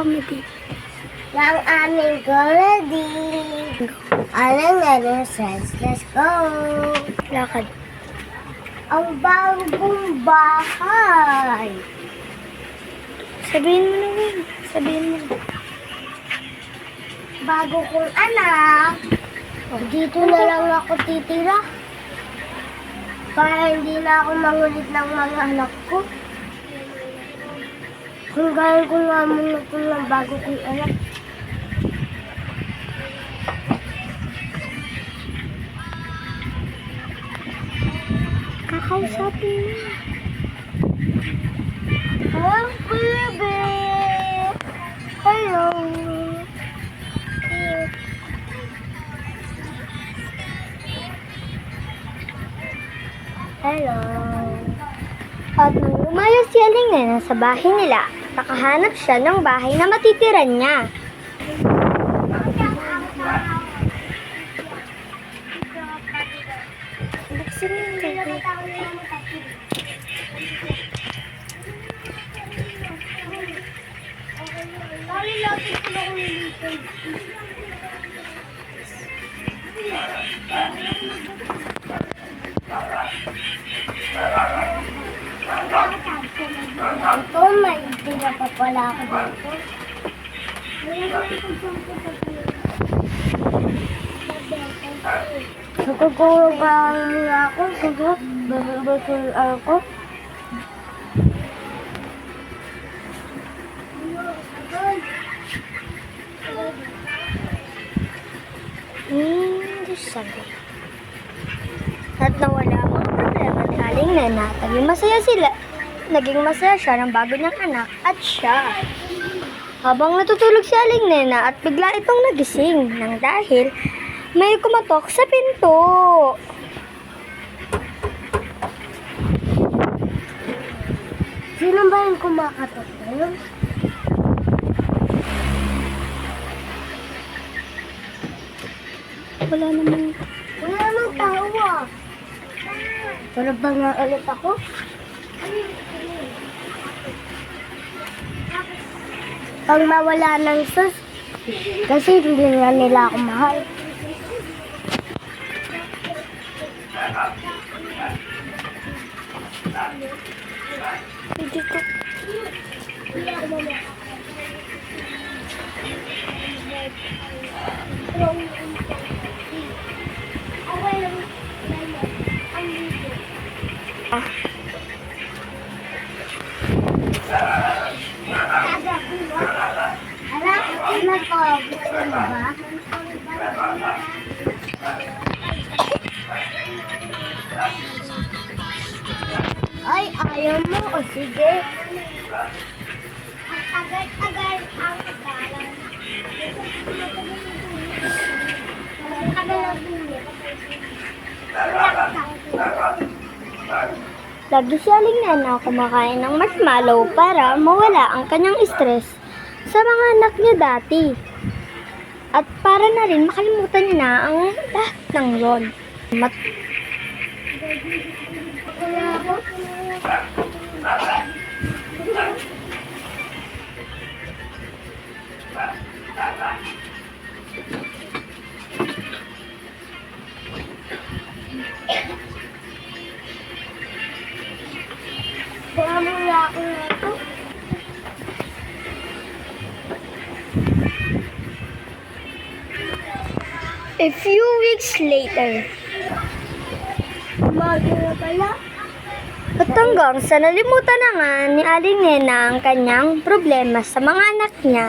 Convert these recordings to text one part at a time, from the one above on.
comedy. Ng aming comedy. Alang sense. Let's go. Lakad. Ang bagong bahay. Sabihin mo na yun. Sabihin mo. Bago kong anak. Dito na lang ako titira. Para hindi na ako mangulit ng mga anak ko. Kung gawin ko nga muna ito ng bago kong anak. Kakausapin mo. Oh, baby! Hello! Hello! At nang lumayo si Aling Nena sa bahay nila, nakahanap siya ng bahay na matitiran niya. Buksan mo yung baby. Ito, may tira pa pala ako dito. Nagkukuro pa muna ako. Sige, basul ako. Sabi. At nawala ang mga problema ni Aling Nena, naging masaya siya ng bago niyang anak at siya. Habang natutulog si Aling Nena at bigla itong nagising nang dahil may kumatok sa pinto. Sino ba yung kumakatok ngayon? Wala namang Tao ah. Para ba nga ulit ako? Pag mawala ng sus, kasi hindi nga nila ako mahal. Hindi ko. Anak, gusto mo ba? Ay, ayaw mo. O sige. Agar-agar ang balan. Agar ang bunyi. Lagi si Aling Nena kumakain ng marshmallow para mawala ang kanyang stress sa mga anak niya dati. At para na rin makalimutan niya na ang lahat ng yon. Kaya muna ako na ito. A few weeks later, Umaga na pala. at hanggang sa nalimutan na nga ni Aling Nena ang kanyang problema sa mga anak niya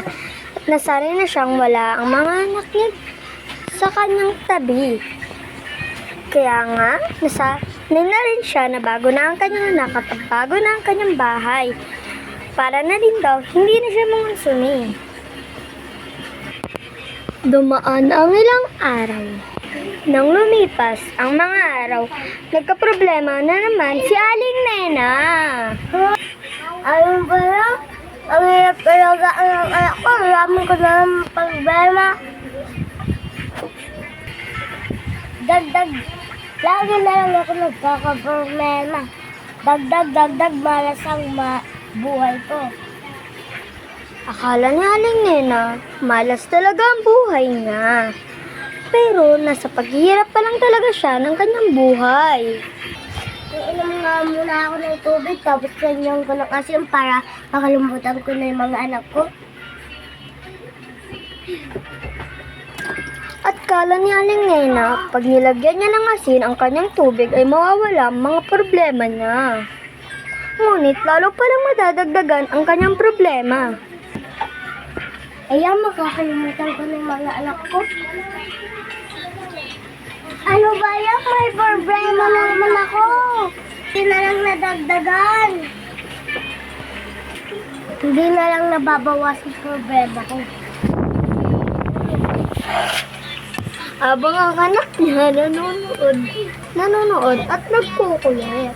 at nasanay na siyang wala ang mga anak niya sa kanyang tabi. Kaya nga, nasanay na rin siya na bago na ang kanyang anak at bago na ang kanyang bahay. Para na rin daw, hindi na siya mangsumi. Dumaan ang ilang araw. Nang lumipas ang mga araw, nagkaproblema na naman si Aling Nena. Ayun pala, ang hirap talaga ang anak ko. Marami ko na ng problema. Dagdag, lagi na lang ako nagkakaproblema. Dagdag, malas ang buhay ko. Akala ni Aling Nena, malas talaga ang buhay niya. Pero nasa paghihirap pa lang talaga siya ng kanyang buhay. Iinom nga muna ako ng tubig, tapos ganyan ko ng asin para makalimutan ko na yung mga anak ko. At kala ni Aling Nena, pag nilagyan niya ng asin ang kanyang tubig ay mawawala ang mga problema niya. Ngunit lalo palang madadagdagan ang kanyang problema. Ayan, makakalimutan ko na yung mga anak ko. Ano ba yan? May problema na naman ako. Hindi na lang nadagdagan. Hindi na lang nababawas ang problema ko. Habang ang anak niya nanonood at nagkukulit.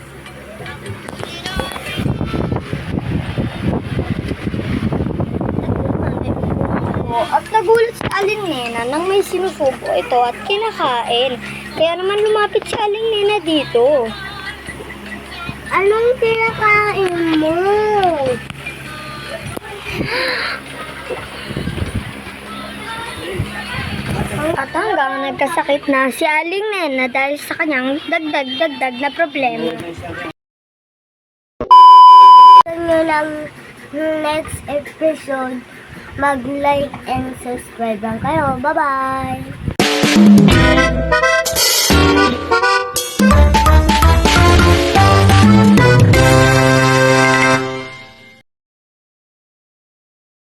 At nagulat si Aling Nena nang may sinusubo ito at kinakain. Kaya naman lumapit si Aling Nena dito. Anong kinakain mo? At hanggang nagkasakit na si Aling Nena dahil sa kanyang dagdag na problema. Gusto nyo ng next episode, mag-like and subscribe lang kayo. Bye-bye!